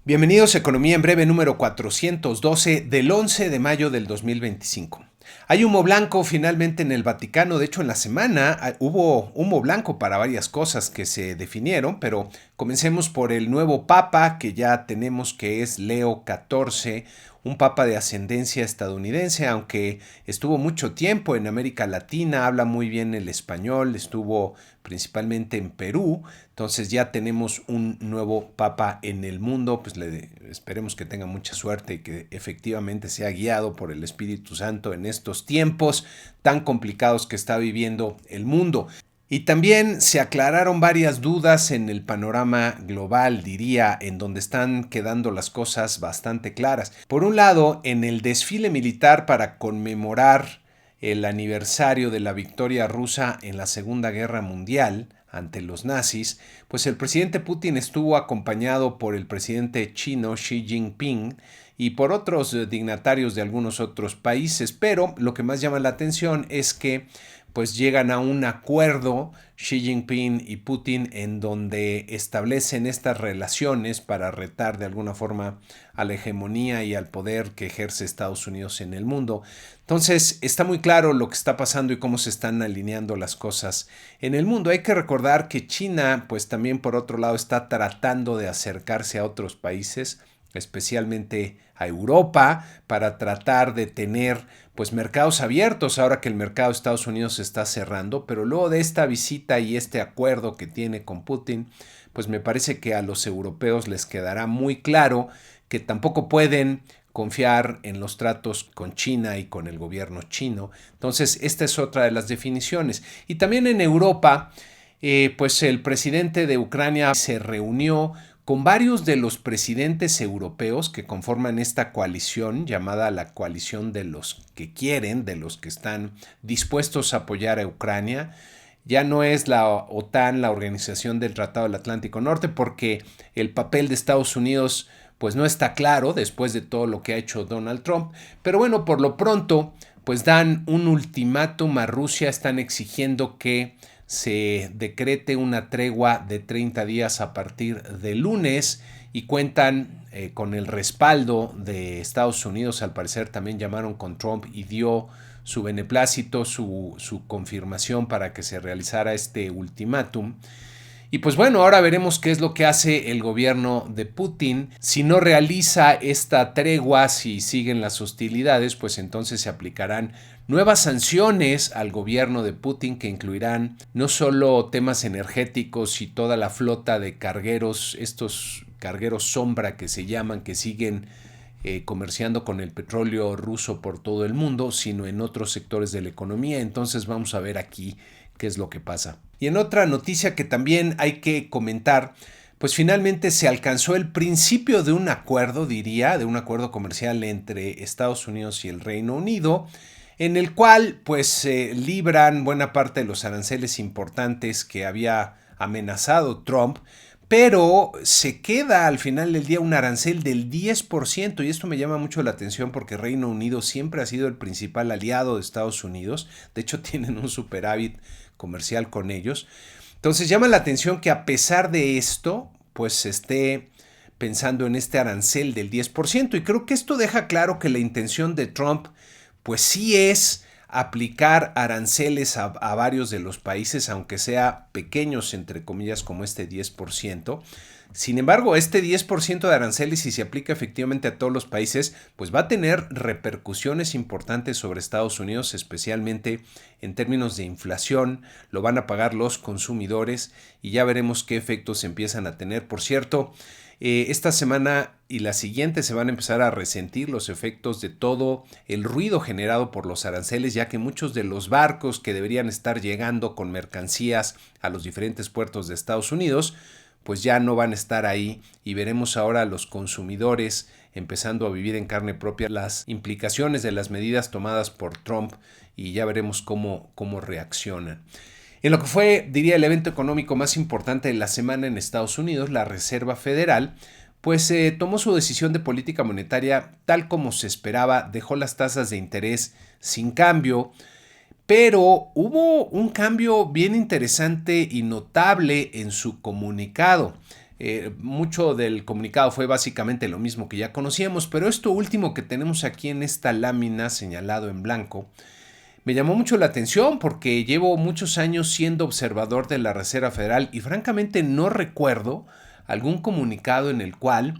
Bienvenidos a Economía en Breve número 412 del 11 de mayo del 2025. Hay humo blanco finalmente en el Vaticano. De hecho, en la semana hubo humo blanco para varias cosas que se definieron, pero comencemos por el nuevo papa que ya tenemos, que es Leo XIV, un papa de ascendencia estadounidense, aunque estuvo mucho tiempo en América Latina, habla muy bien el español, estuvo principalmente en Perú. Entonces ya tenemos un nuevo papa en el mundo. Pues esperemos que tenga mucha suerte y que efectivamente sea guiado por el Espíritu Santo en estos tiempos tan complicados que está viviendo el mundo. Y también se aclararon varias dudas en el panorama global, diría, en donde están quedando las cosas bastante claras. Por un lado, en el desfile militar para conmemorar el aniversario de la victoria rusa en la Segunda Guerra Mundial ante los nazis, pues el presidente Putin estuvo acompañado por el presidente chino Xi Jinping y por otros dignatarios de algunos otros países, pero lo que más llama la atención es que pues llegan a un acuerdo Xi Jinping y Putin en donde establecen estas relaciones para retar de alguna forma a la hegemonía y al poder que ejerce Estados Unidos en el mundo. Entonces está muy claro lo que está pasando y cómo se están alineando las cosas en el mundo. Hay que recordar que China pues también por otro lado está tratando de acercarse a otros países, especialmente a Europa, para tratar de tener pues mercados abiertos ahora que el mercado de Estados Unidos se está cerrando. Pero luego de esta visita y este acuerdo que tiene con Putin, pues me parece que a los europeos les quedará muy claro que tampoco pueden confiar en los tratos con China y con el gobierno chino. Entonces, esta es otra de las definiciones. Y también en Europa, pues el presidente de Ucrania se reunió con varios de los presidentes europeos que conforman esta coalición llamada la coalición de los que quieren, de los que están dispuestos a apoyar a Ucrania. Ya no es la OTAN, la Organización del Tratado del Atlántico Norte, porque el papel de Estados Unidos pues no está claro después de todo lo que ha hecho Donald Trump. Pero bueno, por lo pronto pues dan un ultimátum a Rusia, están exigiendo que se decrete una tregua de 30 días a partir de lunes y cuentan con el respaldo de Estados Unidos. Al parecer también llamaron con Trump y dio su beneplácito, su confirmación para que se realizara este ultimátum. Y pues bueno, ahora veremos qué es lo que hace el gobierno de Putin. Si no realiza esta tregua, si siguen las hostilidades, pues entonces se aplicarán nuevas sanciones al gobierno de Putin que incluirán no solo temas energéticos y toda la flota de cargueros, estos cargueros sombra que se llaman, que siguen comerciando con el petróleo ruso por todo el mundo, sino en otros sectores de la economía. Entonces vamos a ver aquí qué es lo que pasa. Y en otra noticia que también hay que comentar, pues finalmente se alcanzó el principio de un acuerdo, diría, de un acuerdo comercial entre Estados Unidos y el Reino Unido, en el cual pues se libran buena parte de los aranceles importantes que había amenazado Trump, pero se queda al final del día un arancel del 10%, y esto me llama mucho la atención porque Reino Unido siempre ha sido el principal aliado de Estados Unidos. De hecho tienen un superávit comercial con ellos. Entonces llama la atención que a pesar de esto pues se esté pensando en este arancel del 10%, y creo que esto deja claro que la intención de Trump pues sí es aplicar aranceles a varios de los países, aunque sea pequeños, entre comillas, como este 10%. Sin embargo, este 10% de aranceles, si se aplica efectivamente a todos los países, pues va a tener repercusiones importantes sobre Estados Unidos, especialmente en términos de inflación. Lo van a pagar los consumidores y ya veremos qué efectos empiezan a tener. Por cierto, esta semana y la siguiente se van a empezar a resentir los efectos de todo el ruido generado por los aranceles, ya que muchos de los barcos que deberían estar llegando con mercancías a los diferentes puertos de Estados Unidos, pues ya no van a estar ahí, y veremos ahora a los consumidores empezando a vivir en carne propia las implicaciones de las medidas tomadas por Trump, y ya veremos cómo reaccionan. En lo que fue, diría, el evento económico más importante de la semana en Estados Unidos, la Reserva Federal, pues tomó su decisión de política monetaria tal como se esperaba, dejó las tasas de interés sin cambio, pero hubo un cambio bien interesante y notable en su comunicado. Mucho del comunicado fue básicamente lo mismo que ya conocíamos, pero esto último que tenemos aquí en esta lámina señalado en blanco me llamó mucho la atención porque llevo muchos años siendo observador de la Reserva Federal y francamente no recuerdo algún comunicado en el cual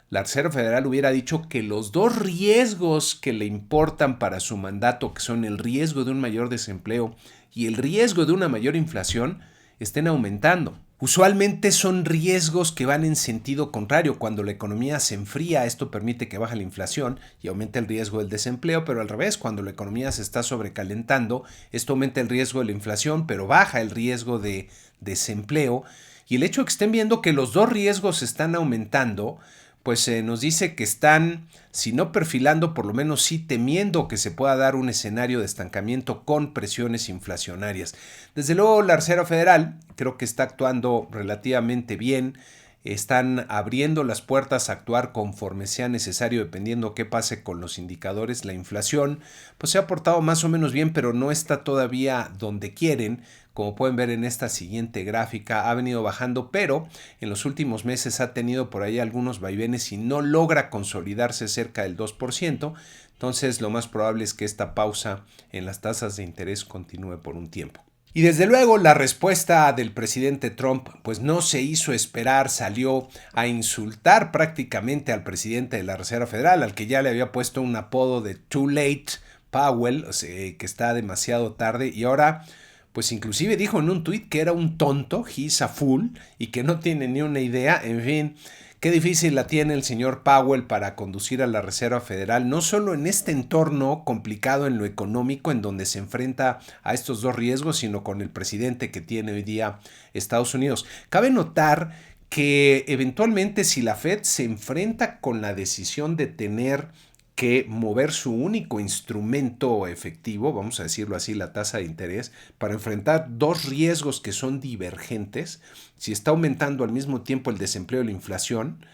la Reserva Federal hubiera dicho que los dos riesgos que le importan para su mandato, que son el riesgo de un mayor desempleo y el riesgo de una mayor inflación, estén aumentando. Usualmente son riesgos que van en sentido contrario. Cuando la economía se enfría, esto permite que baje la inflación y aumente el riesgo del desempleo, pero al revés, cuando la economía se está sobrecalentando, esto aumenta el riesgo de la inflación, pero baja el riesgo de desempleo. Y el hecho de que estén viendo que los dos riesgos están aumentando, pues nos dice que están, si no perfilando, por lo menos sí temiendo que se pueda dar un escenario de estancamiento con presiones inflacionarias. Desde luego, la Reserva Federal creo que está actuando relativamente bien. Están abriendo las puertas a actuar conforme sea necesario dependiendo qué pase con los indicadores. La inflación pues se ha portado más o menos bien, pero no está todavía donde quieren. Como pueden ver en esta siguiente gráfica, ha venido bajando, pero en los últimos meses ha tenido por ahí algunos vaivenes y no logra consolidarse cerca del 2%. Entonces, lo más probable es que esta pausa en las tasas de interés continúe por un tiempo. Y desde luego la respuesta del presidente Trump pues no se hizo esperar, salió a insultar prácticamente al presidente de la Reserva Federal, al que ya le había puesto un apodo de Too Late Powell, o sea, que está demasiado tarde, y ahora pues inclusive dijo en un tuit que era un tonto, he's a fool, y que no tiene ni una idea. En fin, qué difícil la tiene el señor Powell para conducir a la Reserva Federal, no solo en este entorno complicado en lo económico, en donde se enfrenta a estos dos riesgos, sino con el presidente que tiene hoy día Estados Unidos. Cabe notar que eventualmente si la Fed se enfrenta con la decisión de tener que mover su único instrumento efectivo, vamos a decirlo así, la tasa de interés, para enfrentar dos riesgos que son divergentes, si está aumentando al mismo tiempo el desempleo y la inflación,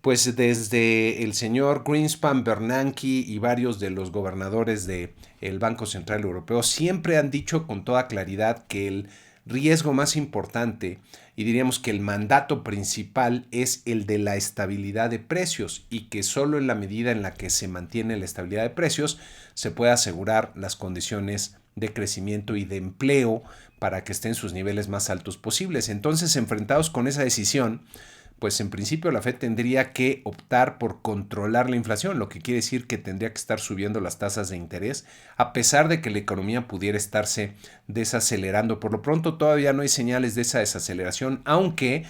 pues desde el señor Greenspan, Bernanke y varios de los gobernadores del Banco Central Europeo siempre han dicho con toda claridad que el riesgo más importante y diríamos que el mandato principal es el de la estabilidad de precios y que solo en la medida en la que se mantiene la estabilidad de precios se puede asegurar las condiciones de crecimiento y de empleo para que estén sus niveles más altos posibles. Entonces, enfrentados con esa decisión, pues en principio la Fed tendría que optar por controlar la inflación, lo que quiere decir que tendría que estar subiendo las tasas de interés, a pesar de que la economía pudiera estarse desacelerando. Por lo pronto todavía no hay señales de esa desaceleración, aunque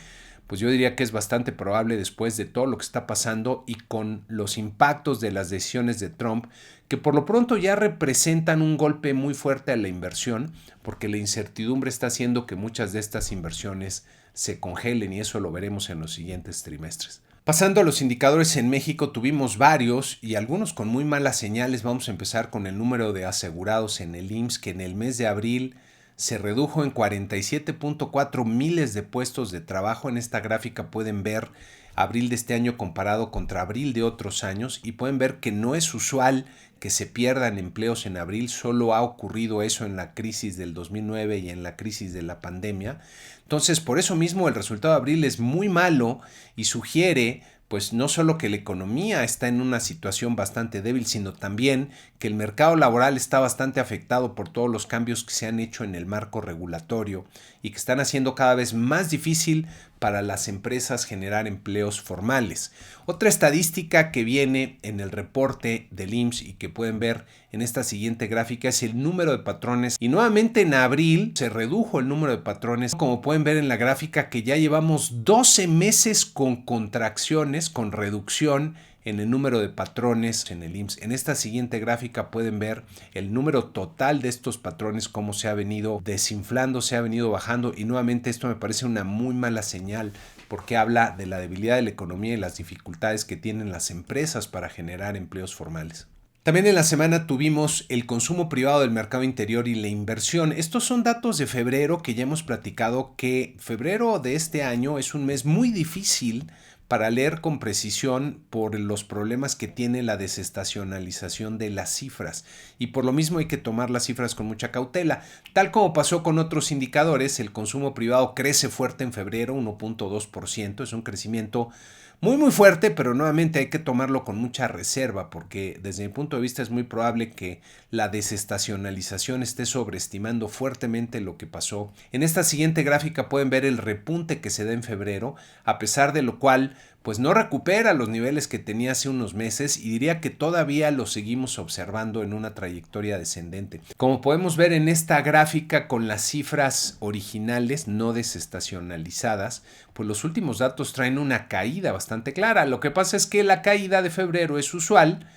pues yo diría que es bastante probable después de todo lo que está pasando y con los impactos de las decisiones de Trump, que por lo pronto ya representan un golpe muy fuerte a la inversión, porque la incertidumbre está haciendo que muchas de estas inversiones se congelen y eso lo veremos en los siguientes trimestres. Pasando a los indicadores en México, tuvimos varios y algunos con muy malas señales. Vamos a empezar con el número de asegurados en el IMSS, que en el mes de abril se redujo en 47.4 miles de puestos de trabajo. En esta gráfica pueden ver abril de este año comparado contra abril de otros años y pueden ver que no es usual que se pierdan empleos en abril, solo ha ocurrido eso en la crisis del 2009 y en la crisis de la pandemia. Entonces, por eso mismo el resultado de abril es muy malo y sugiere pues no solo que la economía está en una situación bastante débil, sino también que el mercado laboral está bastante afectado por todos los cambios que se han hecho en el marco regulatorio y que están haciendo cada vez más difícil para las empresas generar empleos formales. Otra estadística que viene en el reporte del IMSS y que pueden ver en esta siguiente gráfica es el número de patrones. Y nuevamente en abril se redujo el número de patrones, como pueden ver en la gráfica que ya llevamos 12 meses con contracciones, con reducción en el número de patrones en el IMSS. En esta siguiente gráfica pueden ver el número total de estos patrones, cómo se ha venido desinflando, se ha venido bajando y nuevamente esto me parece una muy mala señal porque habla de la debilidad de la economía y las dificultades que tienen las empresas para generar empleos formales. También en la semana tuvimos el consumo privado del mercado interior y la inversión. Estos son datos de febrero que ya hemos platicado que febrero de este año es un mes muy difícil para leer con precisión por los problemas que tiene la desestacionalización de las cifras. Y por lo mismo hay que tomar las cifras con mucha cautela. Tal como pasó con otros indicadores, el consumo privado crece fuerte en febrero, 1.2%. Es un crecimiento muy fuerte, pero nuevamente hay que tomarlo con mucha reserva porque desde mi punto de vista es muy probable que la desestacionalización esté sobreestimando fuertemente lo que pasó. En esta siguiente gráfica pueden ver el repunte que se da en febrero, a pesar de lo cual pues no recupera los niveles que tenía hace unos meses y diría que todavía lo seguimos observando en una trayectoria descendente. Como podemos ver en esta gráfica con las cifras originales no desestacionalizadas, pues los últimos datos traen una caída bastante clara. Lo que pasa es que la caída de febrero es usual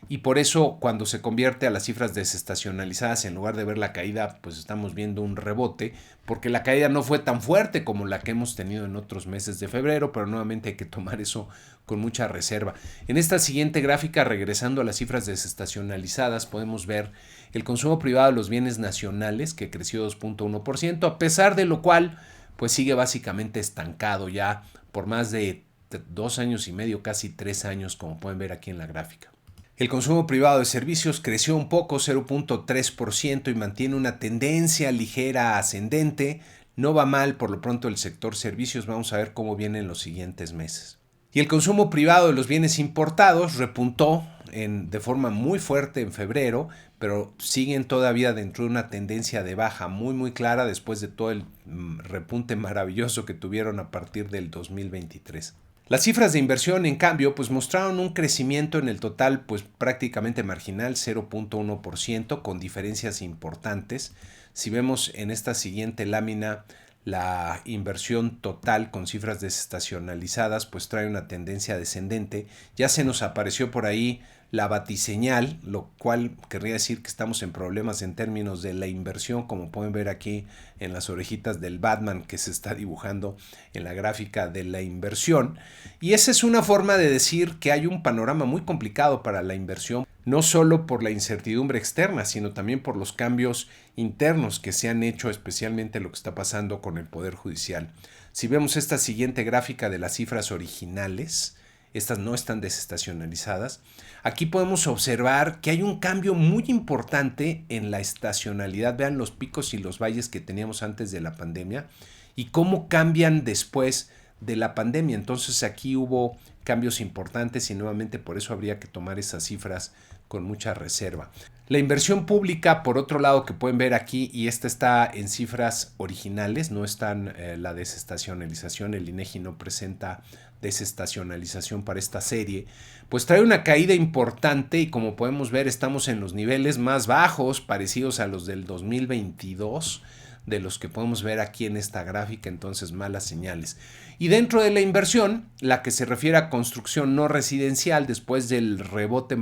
y por eso cuando se convierte a las cifras desestacionalizadas, en lugar de ver la caída, pues estamos viendo un rebote, porque la caída no fue tan fuerte como la que hemos tenido en otros meses de febrero, pero nuevamente hay que tomar eso con mucha reserva. En esta siguiente gráfica, regresando a las cifras desestacionalizadas, podemos ver el consumo privado de los bienes nacionales, que creció 2.1%, a pesar de lo cual, pues sigue básicamente estancado ya por más de 2 años y medio, casi 3 años, como pueden ver aquí en la gráfica. El consumo privado de servicios creció un poco, 0.3%, y mantiene una tendencia ligera ascendente. No va mal por lo pronto el sector servicios, vamos a ver cómo viene en los siguientes meses. Y el consumo privado de los bienes importados repuntó de forma muy fuerte en febrero, pero siguen todavía dentro de una tendencia de baja muy clara después de todo el repunte maravilloso que tuvieron a partir del 2023. Las cifras de inversión, en cambio, pues mostraron un crecimiento en el total pues prácticamente marginal, 0.1%, con diferencias importantes. Si vemos en esta siguiente lámina la inversión total con cifras desestacionalizadas, pues trae una tendencia descendente. Ya se nos apareció por ahí la batiseñal, lo cual querría decir que estamos en problemas en términos de la inversión, como pueden ver aquí en las orejitas del Batman que se está dibujando en la gráfica de la inversión. Y esa es una forma de decir que hay un panorama muy complicado para la inversión, no solo por la incertidumbre externa, sino también por los cambios internos que se han hecho, especialmente lo que está pasando con el Poder Judicial. Si vemos esta siguiente gráfica de las cifras originales, estas no están desestacionalizadas, aquí podemos observar que hay un cambio muy importante en la estacionalidad. Vean los picos y los valles que teníamos antes de la pandemia y cómo cambian después de la pandemia. Entonces aquí hubo cambios importantes y nuevamente por eso habría que tomar esas cifras con mucha reserva. La inversión pública, por otro lado, que pueden ver aquí, y esta está en cifras originales, no están la desestacionalización, el INEGI no presenta desestacionalización para esta serie, pues trae una caída importante y como podemos ver estamos en los niveles más bajos, parecidos a los del 2022, de los que podemos ver aquí en esta gráfica, entonces malas señales. Y dentro de la inversión, la que se refiere a construcción no residencial, después del rebote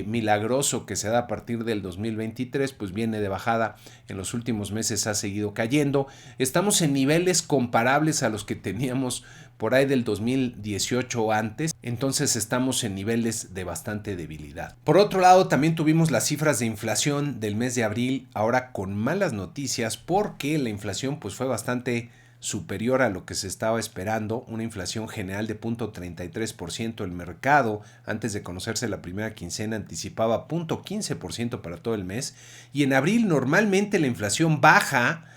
milagroso que se da a partir del 2023, pues viene de bajada, en los últimos meses ha seguido cayendo. Estamos en niveles comparables a los que teníamos por ahí del 2018 o antes, entonces estamos en niveles de bastante debilidad. Por otro lado, también tuvimos las cifras de inflación del mes de abril, ahora con malas noticias porque la inflación pues fue bastante superior a lo que se estaba esperando, una inflación general de 0.33%. El mercado, antes de conocerse la primera quincena, anticipaba 0.15% para todo el mes, y en abril normalmente la inflación baja,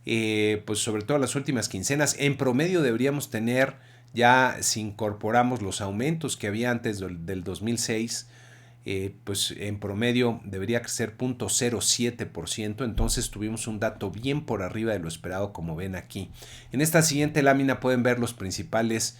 pues sobre todo las últimas quincenas. En promedio deberíamos tener, ya si incorporamos los aumentos que había antes del 2006, pues en promedio debería crecer 0.07%, entonces tuvimos un dato bien por arriba de lo esperado, como ven aquí. En esta siguiente lámina pueden ver los principales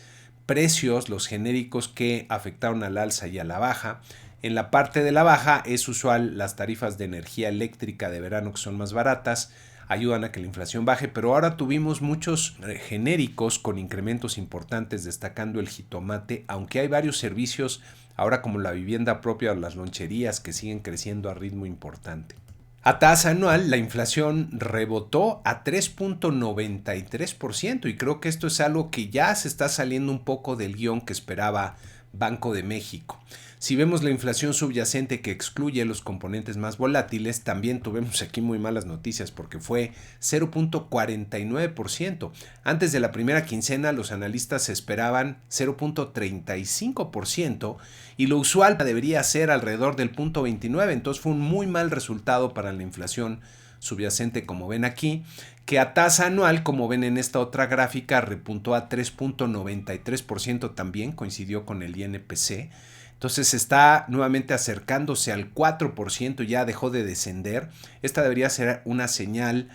precios, los genéricos que afectaron al alza y a la baja. En la parte de la baja es usual las tarifas de energía eléctrica de verano, que son más baratas, ayudan a que la inflación baje, pero ahora tuvimos muchos genéricos con incrementos importantes, destacando el jitomate, aunque hay varios servicios ahora como la vivienda propia o las loncherías que siguen creciendo a ritmo importante. A tasa anual, la inflación rebotó a 3.93% y creo que esto es algo que ya se está saliendo un poco del guión que esperaba Banco de México. Si vemos la inflación subyacente que excluye los componentes más volátiles, también tuvimos aquí muy malas noticias porque fue 0.49%. Antes de la primera quincena, los analistas esperaban 0.35% y lo usual debería ser alrededor del 0.29%. Entonces fue un muy mal resultado para la inflación subyacente, como ven aquí, que a tasa anual, como ven en esta otra gráfica, repuntó a 3.93%, también coincidió con el INPC. Entonces está nuevamente acercándose al 4%, ya dejó de descender. Esta debería ser una señal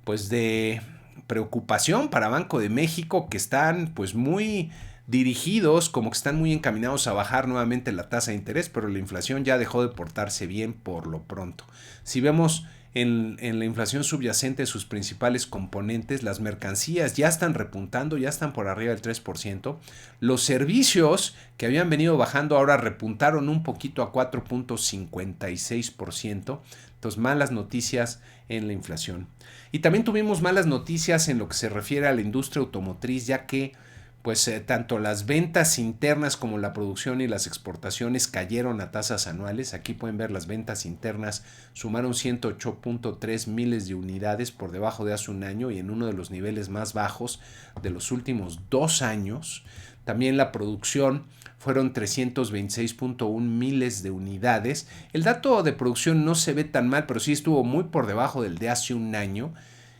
pues de preocupación para Banco de México, que están pues muy dirigidos, como que están muy encaminados a bajar nuevamente la tasa de interés, pero la inflación ya dejó de portarse bien por lo pronto. Si vemos en la inflación subyacente sus principales componentes, las mercancías ya están repuntando, ya están por arriba del 3%. Los servicios que habían venido bajando ahora repuntaron un poquito a 4.56%. Entonces, malas noticias en la inflación. Y también tuvimos malas noticias en lo que se refiere a la industria automotriz, ya que pues tanto las ventas internas como la producción y las exportaciones cayeron a tasas anuales. Aquí pueden ver las ventas internas sumaron 108.3 miles de unidades por debajo de hace un año y en uno de los niveles más bajos de los últimos 2 años. También la producción fueron 326.1 miles de unidades. El dato de producción no se ve tan mal, pero sí estuvo muy por debajo del de hace un año.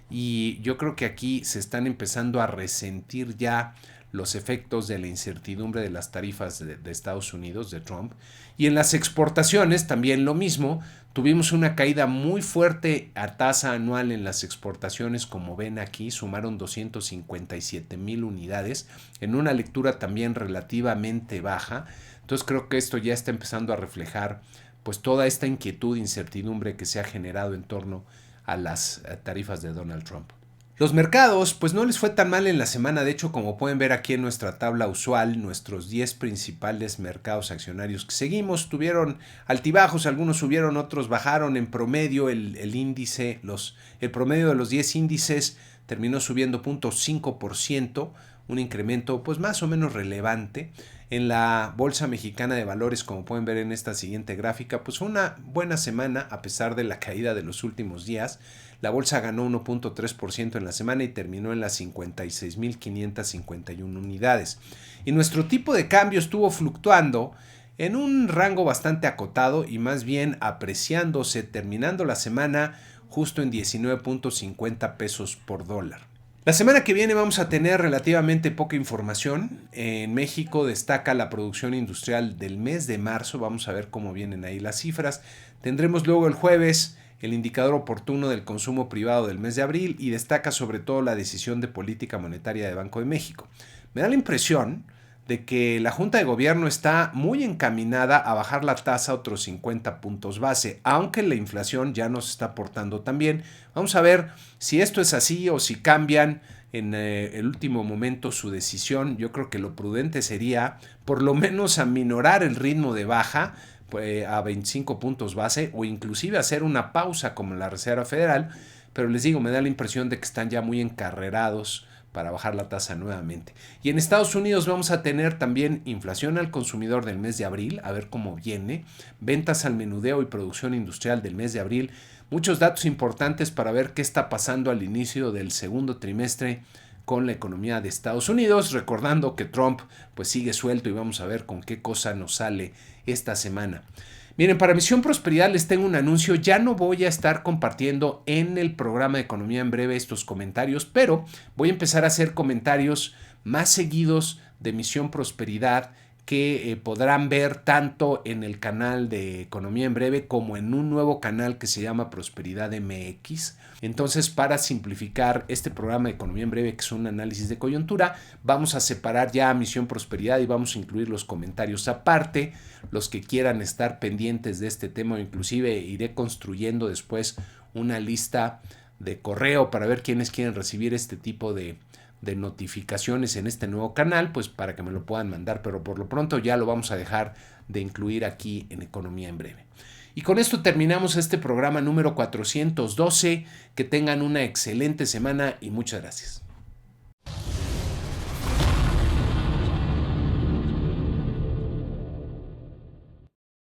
Y yo creo que aquí se están empezando a resentir ya los efectos de la incertidumbre de las tarifas de Estados Unidos, de Trump. Y en las exportaciones también lo mismo. Tuvimos una caída muy fuerte a tasa anual en las exportaciones, como ven aquí, sumaron 257,000 unidades, en una lectura también relativamente baja. Entonces creo que esto ya está empezando a reflejar pues toda esta inquietud e incertidumbre que se ha generado en torno a las tarifas de Donald Trump. Los mercados pues no les fue tan mal en la semana. De hecho, como pueden ver aquí en nuestra tabla usual, nuestros 10 principales mercados accionarios que seguimos tuvieron altibajos, algunos subieron, otros bajaron. En promedio el índice, el promedio de los 10 índices terminó subiendo 0.5%, un incremento pues más o menos relevante. En la Bolsa Mexicana de Valores, como pueden ver en esta siguiente gráfica, pues fue una buena semana a pesar de la caída de los últimos días. La bolsa ganó 1.3% en la semana y terminó en las 56,551 unidades. Y nuestro tipo de cambio estuvo fluctuando en un rango bastante acotado y más bien apreciándose, terminando la semana justo en 19.50 pesos por dólar. La semana que viene vamos a tener relativamente poca información. En México destaca la producción industrial del mes de marzo. Vamos a ver cómo vienen ahí las cifras. Tendremos luego el jueves el indicador oportuno del consumo privado del mes de abril y destaca sobre todo la decisión de política monetaria de Banco de México. Me da la impresión de que la Junta de Gobierno está muy encaminada a bajar la tasa a otros 50 puntos base, aunque la inflación ya nos está portando tan bien. Vamos a ver si esto es así o si cambian en el último momento su decisión. Yo creo que lo prudente sería por lo menos aminorar el ritmo de baja a 25 puntos base o inclusive hacer una pausa como la Reserva Federal, pero les digo, me da la impresión de que están ya muy encarrerados para bajar la tasa nuevamente. Y en Estados Unidos vamos a tener también inflación al consumidor del mes de abril, a ver cómo viene, ventas al menudeo y producción industrial del mes de abril, muchos datos importantes para ver qué está pasando al inicio del segundo trimestre con la economía de Estados Unidos, recordando que Trump pues sigue suelto y vamos a ver con qué cosa nos sale esta semana. Miren, para Misión Prosperidad les tengo un anuncio. Ya no voy a estar compartiendo en el programa de Economía en Breve estos comentarios, pero voy a empezar a hacer comentarios más seguidos de Misión Prosperidad que podrán ver tanto en el canal de Economía en Breve como en un nuevo canal que se llama Prosperidad MX. Entonces, para simplificar este programa de Economía en Breve, que es un análisis de coyuntura, vamos a separar ya Misión Prosperidad y vamos a incluir los comentarios aparte. Los que quieran estar pendientes de este tema, o inclusive iré construyendo después una lista de correo para ver quiénes quieren recibir este tipo de notificaciones en este nuevo canal, pues para que me lo puedan mandar, pero por lo pronto ya lo vamos a dejar de incluir aquí en Economía en Breve. Y con esto terminamos este programa número 412. Que tengan una excelente semana y muchas gracias.